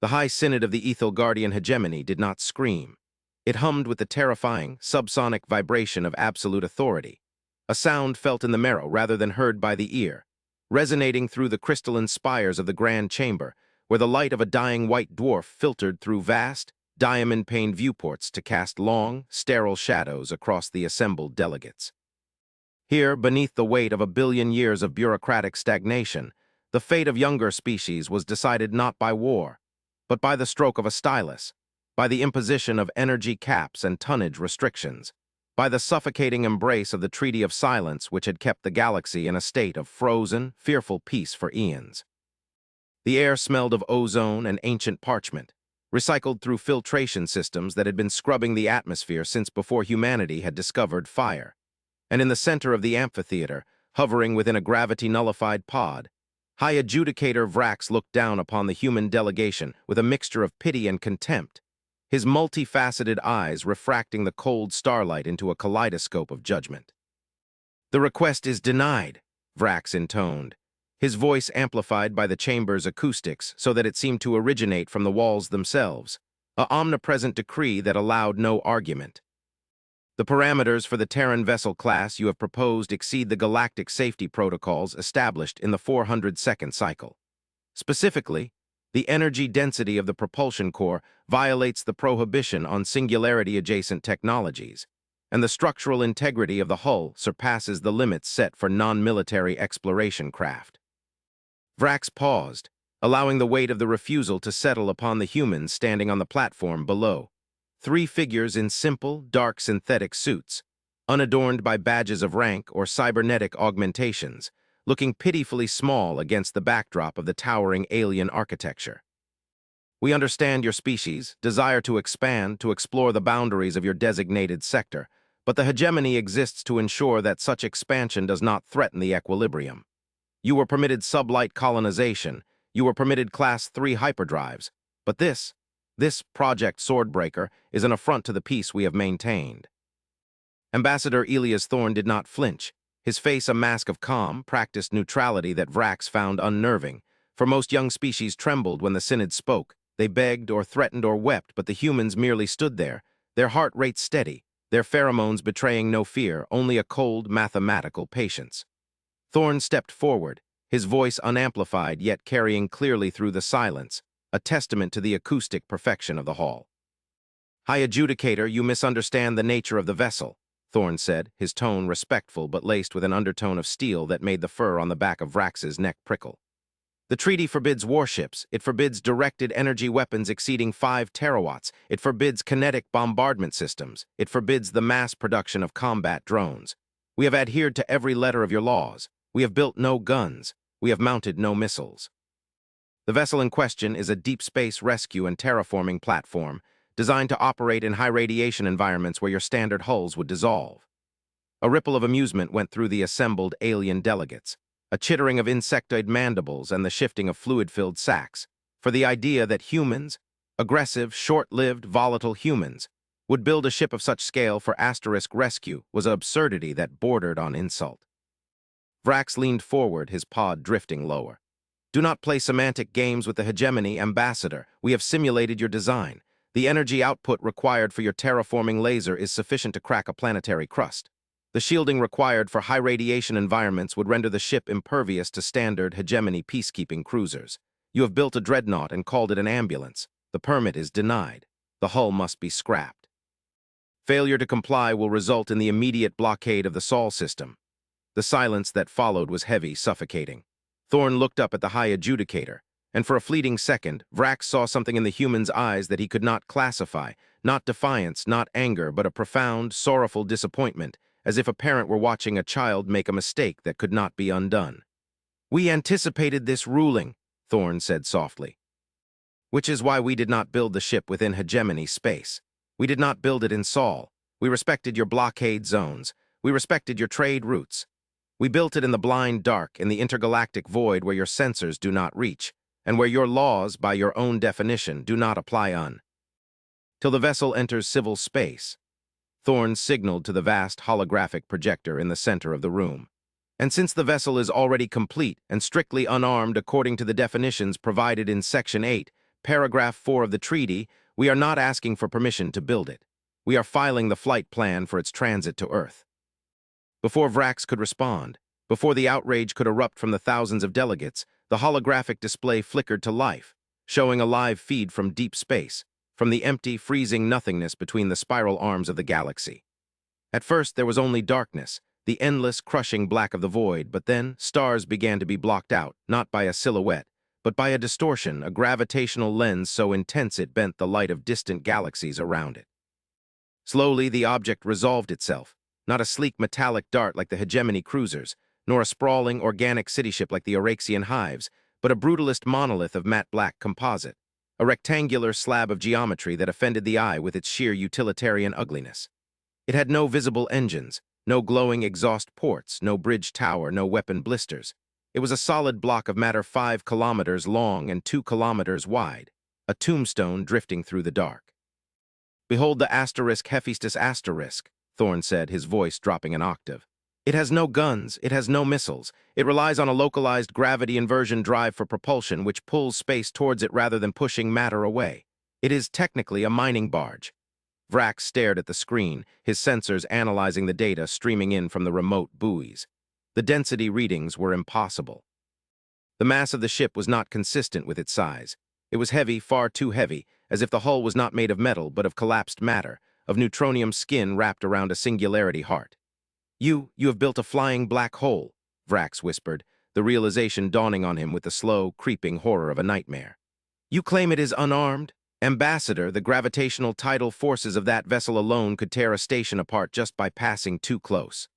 The High Synod of the Ethel Guardian hegemony did not scream. It hummed with the terrifying, subsonic vibration of absolute authority, a sound felt in the marrow rather than heard by the ear, resonating through the crystalline spires of the grand chamber, where the light of a dying white dwarf filtered through vast, diamond-paned viewports to cast long, sterile shadows across the assembled delegates. Here, beneath the weight of 1 billion years of bureaucratic stagnation, the fate of younger species was decided not by war, but by the stroke of a stylus, by the imposition of energy caps and tonnage restrictions, by the suffocating embrace of the Treaty of Silence which had kept the galaxy in a state of frozen, fearful peace for eons. The air smelled of ozone and ancient parchment, recycled through filtration systems that had been scrubbing the atmosphere since before humanity had discovered fire. And in the center of the amphitheater, hovering within a gravity-nullified pod, High Adjudicator Vrax looked down upon the human delegation with a mixture of pity and contempt, his multifaceted eyes refracting the cold starlight into a kaleidoscope of judgment. "The request is denied," Vrax intoned, his voice amplified by the chamber's acoustics so that it seemed to originate from the walls themselves, an omnipresent decree that allowed no argument. "The parameters for the Terran vessel class you have proposed exceed the galactic safety protocols established in the 400-second cycle. Specifically, the energy density of the propulsion core violates the prohibition on singularity-adjacent technologies, and the structural integrity of the hull surpasses the limits set for non-military exploration craft." Vrax paused, allowing the weight of the refusal to settle upon the humans standing on the platform below. 3 figures in simple, dark synthetic suits, unadorned by badges of rank or cybernetic augmentations, looking pitifully small against the backdrop of the towering alien architecture. "We understand your species' desire to expand, to explore the boundaries of your designated sector, but the hegemony exists to ensure that such expansion does not threaten the equilibrium. You were permitted sublight colonization, you were permitted Class 3 hyperdrives, but this Project Swordbreaker is an affront to the peace we have maintained." Ambassador Elias Thorne did not flinch, his face a mask of calm, practiced neutrality that Vrax found unnerving, for most young species trembled when the Synod spoke. They begged or threatened or wept, but the humans merely stood there, their heart rates steady, their pheromones betraying no fear, only a cold, mathematical patience. Thorne stepped forward, his voice unamplified yet carrying clearly through the silence, a testament to the acoustic perfection of the hall. "High Adjudicator, you misunderstand the nature of the vessel," Thorne said, his tone respectful but laced with an undertone of steel that made the fur on the back of Vrax's neck prickle. "The treaty forbids warships, it forbids directed energy weapons exceeding 5 terawatts, it forbids kinetic bombardment systems, it forbids the mass production of combat drones. We have adhered to every letter of your laws. We have built no guns. We have mounted no missiles. The vessel in question is a deep space rescue and terraforming platform designed to operate in high-radiation environments where your standard hulls would dissolve." A ripple of amusement went through the assembled alien delegates, a chittering of insectoid mandibles and the shifting of fluid-filled sacs, for the idea that humans, aggressive, short-lived, volatile humans, would build a ship of such scale for asterisk rescue was an absurdity that bordered on insult. Vrax leaned forward, his pod drifting lower. "Do not play semantic games with the hegemony, Ambassador. We have simulated your design. The energy output required for your terraforming laser is sufficient to crack a planetary crust. The shielding required for high radiation environments would render the ship impervious to standard hegemony peacekeeping cruisers. You have built a dreadnought and called it an ambulance. The permit is denied. The hull must be scrapped. Failure to comply will result in the immediate blockade of the Sol system." The silence that followed was heavy, suffocating. Thorne looked up at the High Adjudicator, and for a fleeting second, Vrax saw something in the human's eyes that he could not classify, not defiance, not anger, but a profound, sorrowful disappointment, as if a parent were watching a child make a mistake that could not be undone. "We anticipated this ruling," Thorne said softly. "Which is why we did not build the ship within hegemony space. We did not build it in Sol. We respected your blockade zones. We respected your trade routes. We built it in the blind dark, in the intergalactic void where your sensors do not reach, and where your laws, by your own definition, do not apply till the vessel enters civil space." Thorne signaled to the vast holographic projector in the center of the room. "And since the vessel is already complete and strictly unarmed according to the definitions provided in Section 8, Paragraph 4 of the treaty, we are not asking for permission to build it. We are filing the flight plan for its transit to Earth. Before Vrax could respond, before the outrage could erupt from the thousands of delegates, the holographic display flickered to life, showing a live feed from deep space, from the empty, freezing nothingness between the spiral arms of the galaxy. At first, there was only darkness, the endless, crushing black of the void, but then stars began to be blocked out, not by a silhouette, but by a distortion, a gravitational lens so intense it bent the light of distant galaxies around it. Slowly, the object resolved itself, not a sleek metallic dart like the hegemony cruisers, nor a sprawling, organic cityship like the Orcaxian hives, but a brutalist monolith of matte black composite, a rectangular slab of geometry that offended the eye with its sheer utilitarian ugliness. It had no visible engines, no glowing exhaust ports, no bridge tower, no weapon blisters. It was a solid block of matter 5 kilometers long and 2 kilometers wide, a tombstone drifting through the dark. "Behold the asterisk Hephaestus asterisk," Thorne said, his voice dropping an octave. "It has no guns, it has no missiles. It relies on a localized gravity inversion drive for propulsion which pulls space towards it rather than pushing matter away. It is technically a mining barge." Vrax stared at the screen, his sensors analyzing the data streaming in from the remote buoys. The density readings were impossible. The mass of the ship was not consistent with its size. It was heavy, far too heavy, as if the hull was not made of metal but of collapsed matter, of neutronium skin wrapped around a singularity heart. You have built a flying black hole," Vrax whispered, the realization dawning on him with the slow, creeping horror of a nightmare. "You claim it is unarmed? Ambassador, the gravitational tidal forces of that vessel alone could tear a station apart just by passing too close."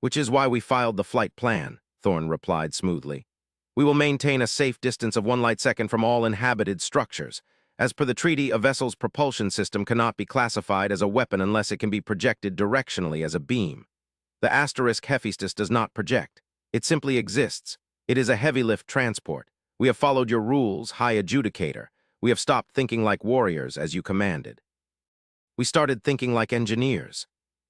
"Which is why we filed the flight plan," Thorne replied smoothly. "We will maintain a safe distance of 1 light second from all inhabited structures. As per the treaty, a vessel's propulsion system cannot be classified as a weapon unless it can be projected directionally as a beam. The asterisk Hephaestus does not project. It simply exists. It is a heavy-lift transport. We have followed your rules, High Adjudicator. We have stopped thinking like warriors, as you commanded. We started thinking like engineers."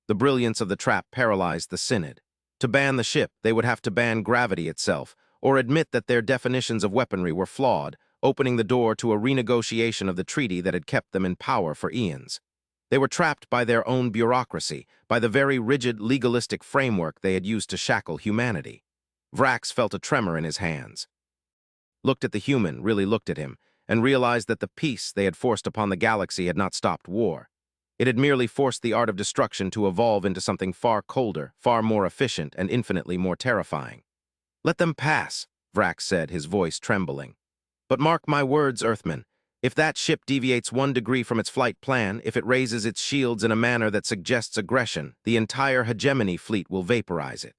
The brilliance of the trap paralyzed the Synod. To ban the ship, they would have to ban gravity itself, or admit that their definitions of weaponry were flawed, opening the door to a renegotiation of the treaty that had kept them in power for eons. They were trapped by their own bureaucracy, by the very rigid, legalistic framework they had used to shackle humanity. Vrax felt a tremor in his hands. Looked at the human, really looked at him, and realized that the peace they had forced upon the galaxy had not stopped war. It had merely forced the art of destruction to evolve into something far colder, far more efficient, and infinitely more terrifying. "Let them pass," Vrax said, his voice trembling. "But mark my words, Earthmen. If that ship deviates 1 degree from its flight plan, if it raises its shields in a manner that suggests aggression, the entire hegemony fleet will vaporize it."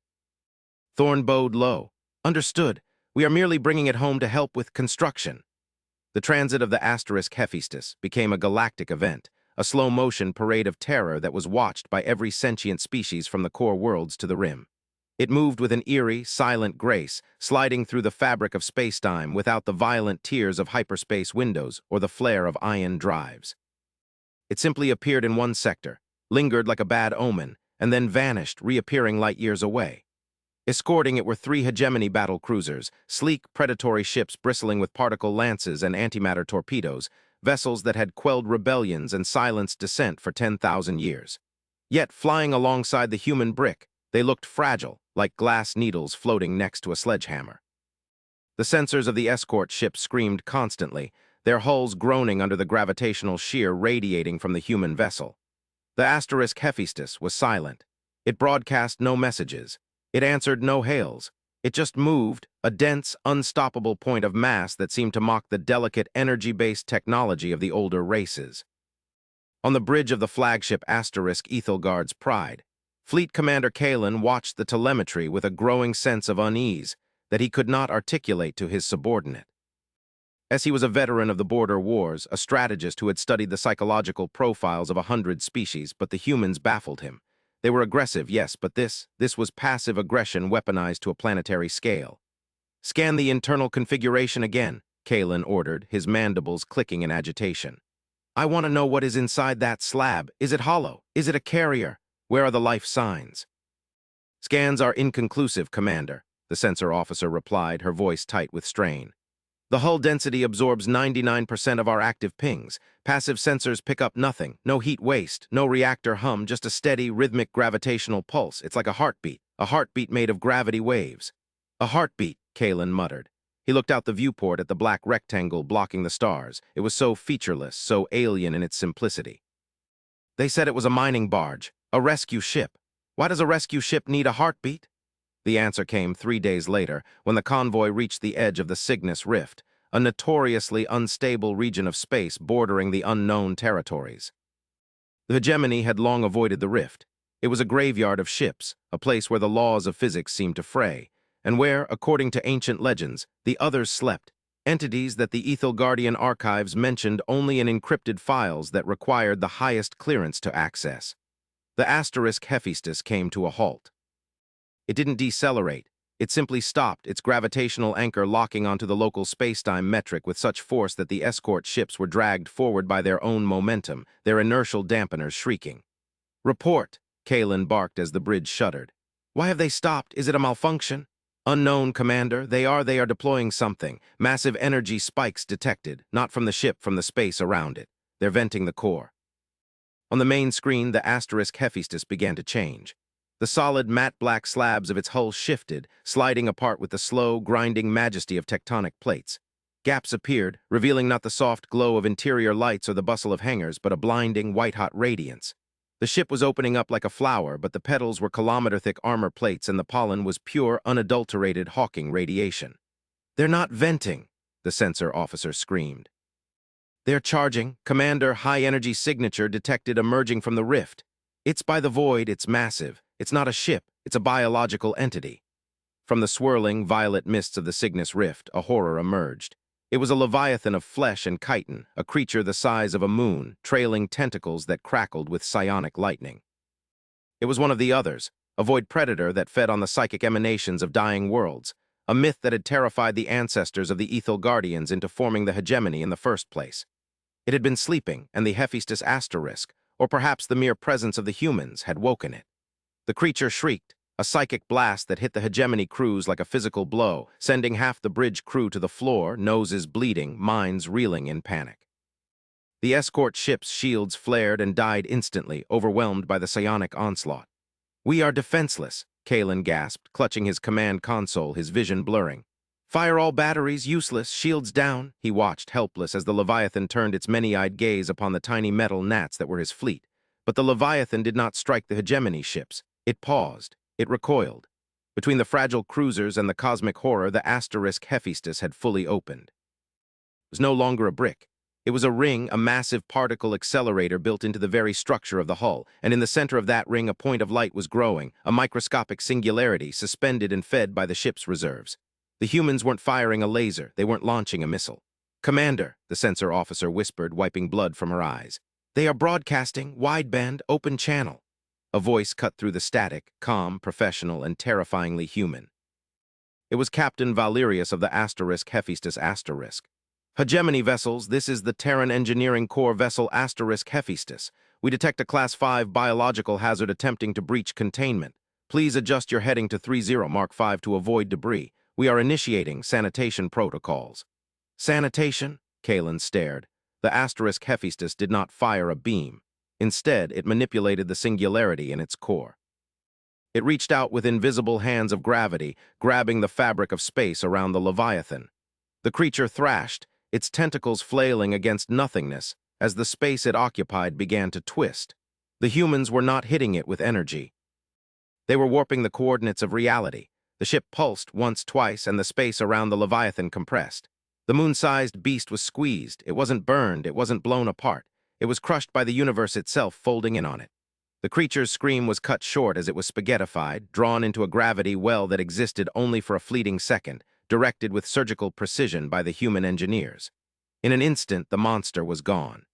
Thorne bowed low. "Understood. We are merely bringing it home to help with construction." The transit of the asterisk Hephaestus became a galactic event, a slow-motion parade of terror that was watched by every sentient species from the core worlds to the rim. It moved with an eerie, silent grace, sliding through the fabric of spacetime without the violent tears of hyperspace windows or the flare of ion drives. It simply appeared in one sector, lingered like a bad omen, and then vanished, reappearing light years away. Escorting it were 3 hegemony battle cruisers, sleek, predatory ships bristling with particle lances and antimatter torpedoes, vessels that had quelled rebellions and silenced dissent for 10,000 years. Yet, flying alongside the human brick, they looked fragile, like glass needles floating next to a sledgehammer. The sensors of the escort ship screamed constantly, their hulls groaning under the gravitational shear radiating from the human vessel. The asterisk Hephaestus was silent. It broadcast no messages. It answered no hails. It just moved, a dense, unstoppable point of mass that seemed to mock the delicate, energy-based technology of the older races. On the bridge of the flagship asterisk Ethelgard's Pride, Fleet Commander Kalen watched the telemetry with a growing sense of unease that he could not articulate to his subordinate. As he was a veteran of the border wars, a strategist who had studied the psychological profiles of 100 species, but the humans baffled him. They were aggressive, yes, but this was passive aggression weaponized to a planetary scale. "Scan the internal configuration again," Kalen ordered, his mandibles clicking in agitation. "I want to know what is inside that slab. Is it hollow? Is it a carrier? Where are the life signs?" "Scans are inconclusive, Commander," the sensor officer replied, her voice tight with strain. The hull density absorbs 99% of our active pings. Passive sensors pick up nothing. No heat waste, no reactor hum, just a steady, rhythmic gravitational pulse. It's like a heartbeat made of gravity waves. A heartbeat, Kalen muttered. He looked out the viewport at the black rectangle blocking the stars. It was so featureless, so alien in its simplicity. They said it was a mining barge, a rescue ship. Why does a rescue ship need a heartbeat? The answer came 3 days later, when the convoy reached the edge of the Cygnus Rift, a notoriously unstable region of space bordering the unknown territories. The hegemony had long avoided the rift. It was a graveyard of ships, a place where the laws of physics seemed to fray, and where, according to ancient legends, the others slept, entities that the Guardian archives mentioned only in encrypted files that required the highest clearance to access. The asterisk Hephaestus came to a halt. It didn't decelerate. It simply stopped, its gravitational anchor locking onto the local spacetime metric with such force that the escort ships were dragged forward by their own momentum, their inertial dampeners shrieking. "Report," Kalen barked as the bridge shuddered. "Why have they stopped? Is it a malfunction?" "Unknown, Commander. They are deploying something. Massive energy spikes detected, not from the ship, from the space around it. They're venting the core." On the main screen, the asterisk Hephaestus began to change. The solid, matte black slabs of its hull shifted, sliding apart with the slow, grinding majesty of tectonic plates. Gaps appeared, revealing not the soft glow of interior lights or the bustle of hangars, but a blinding, white-hot radiance. The ship was opening up like a flower, but the petals were kilometer-thick armor plates and the pollen was pure, unadulterated Hawking radiation. "They're not venting," the sensor officer screamed. "They're charging. Commander, high-energy signature detected emerging from the rift. It's by the void, it's massive. It's not a ship, it's a biological entity." From the swirling, violet mists of the Cygnus Rift, a horror emerged. It was a leviathan of flesh and chitin, a creature the size of a moon, trailing tentacles that crackled with psionic lightning. It was one of the others, a void predator that fed on the psychic emanations of dying worlds, a myth that had terrified the ancestors of the Guardians into forming the hegemony in the first place. It had been sleeping, and the Hephaestus asterisk, or perhaps the mere presence of the humans, had woken it. The creature shrieked, a psychic blast that hit the hegemony crews like a physical blow, sending half the bridge crew to the floor, noses bleeding, minds reeling in panic. The escort ship's shields flared and died instantly, overwhelmed by the psionic onslaught. "We are defenseless," Kalen gasped, clutching his command console, his vision blurring. "Fire all batteries, useless, shields down." He watched, helpless, as the Leviathan turned its many-eyed gaze upon the tiny metal gnats that were his fleet. But the Leviathan did not strike the hegemony ships. It paused. It recoiled. Between the fragile cruisers and the cosmic horror, the asterisk Hephaestus had fully opened. It was no longer a brick. It was a ring, a massive particle accelerator built into the very structure of the hull, and in the center of that ring a point of light was growing, a microscopic singularity suspended and fed by the ship's reserves. The humans weren't firing a laser, they weren't launching a missile. "Commander," the sensor officer whispered, wiping blood from her eyes. "They are broadcasting, wideband, open channel." A voice cut through the static, calm, professional, and terrifyingly human. It was Captain Valerius of the asterisk Hephaestus asterisk. "Hegemony vessels, this is the Terran Engineering Corps vessel asterisk Hephaestus. We detect a Class 5 biological hazard attempting to breach containment. Please adjust your heading to 30 Mark 5 to avoid debris. We are initiating sanitation protocols." "Sanitation?" Kalen stared. The asterisk Hephaestus did not fire a beam. Instead, it manipulated the singularity in its core. It reached out with invisible hands of gravity, grabbing the fabric of space around the Leviathan. The creature thrashed, its tentacles flailing against nothingness as the space it occupied began to twist. The humans were not hitting it with energy. They were warping the coordinates of reality. The ship pulsed once, twice, and the space around the Leviathan compressed. The moon-sized beast was squeezed. It wasn't burned, it wasn't blown apart. It was crushed by the universe itself, folding in on it. The creature's scream was cut short as it was spaghettified, drawn into a gravity well that existed only for a fleeting second, directed with surgical precision by the human engineers. In an instant, the monster was gone.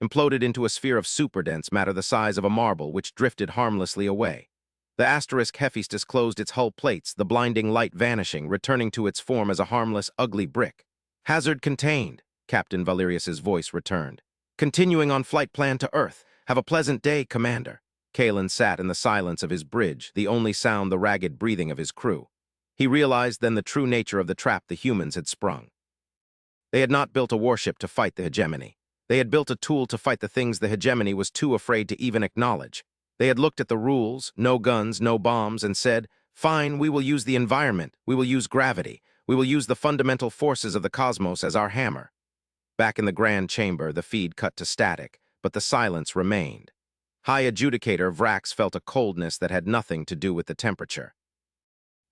Imploded into a sphere of superdense matter the size of a marble, which drifted harmlessly away. The asterisk Hephaestus closed its hull plates, the blinding light vanishing, returning to its form as a harmless, ugly brick. "Hazard contained," Captain Valerius's voice returned. "Continuing on flight plan to Earth. Have a pleasant day, Commander." Kalen sat in the silence of his bridge, the only sound the ragged breathing of his crew. He realized then the true nature of the trap the humans had sprung. They had not built a warship to fight the hegemony. They had built a tool to fight the things the hegemony was too afraid to even acknowledge. They had looked at the rules, no guns, no bombs, and said, "Fine, we will use the environment, we will use gravity, we will use the fundamental forces of the cosmos as our hammer." Back in the grand chamber, the feed cut to static, but the silence remained. High Adjudicator Vrax felt a coldness that had nothing to do with the temperature.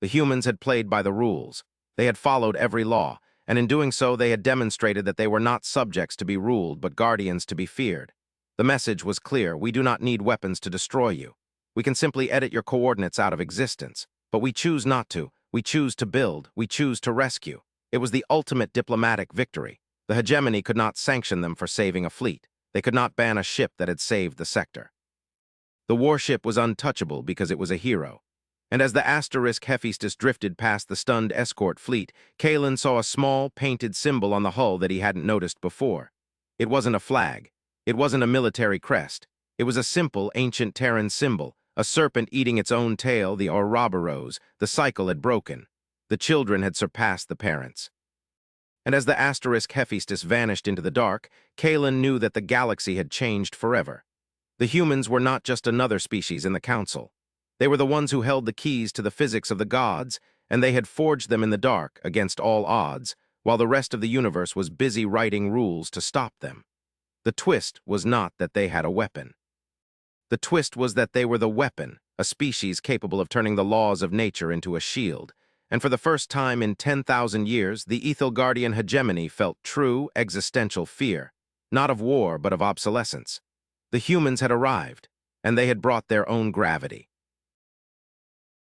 The humans had played by the rules. They had followed every law, and in doing so they had demonstrated that they were not subjects to be ruled, but guardians to be feared. The message was clear: we do not need weapons to destroy you. We can simply edit your coordinates out of existence. But we choose not to. We choose to build. We choose to rescue. It was the ultimate diplomatic victory. The hegemony could not sanction them for saving a fleet. They could not ban a ship that had saved the sector. The warship was untouchable because it was a hero. And as the asterisk Hephaestus drifted past the stunned escort fleet, Kalen saw a small, painted symbol on the hull that he hadn't noticed before. It wasn't a flag. It wasn't a military crest. It was a simple, ancient Terran symbol, a serpent eating its own tail, the Ouroboros. The cycle had broken. The children had surpassed the parents. And as the asterisk Hephaestus vanished into the dark, Kalen knew that the galaxy had changed forever. The humans were not just another species in the Council. They were the ones who held the keys to the physics of the gods, and they had forged them in the dark, against all odds, while the rest of the universe was busy writing rules to stop them. The twist was not that they had a weapon. The twist was that they were the weapon, a species capable of turning the laws of nature into a shield. And for the first time in 10,000 years, the Ethelgardian hegemony felt true existential fear, not of war but of obsolescence. The humans had arrived, and they had brought their own gravity.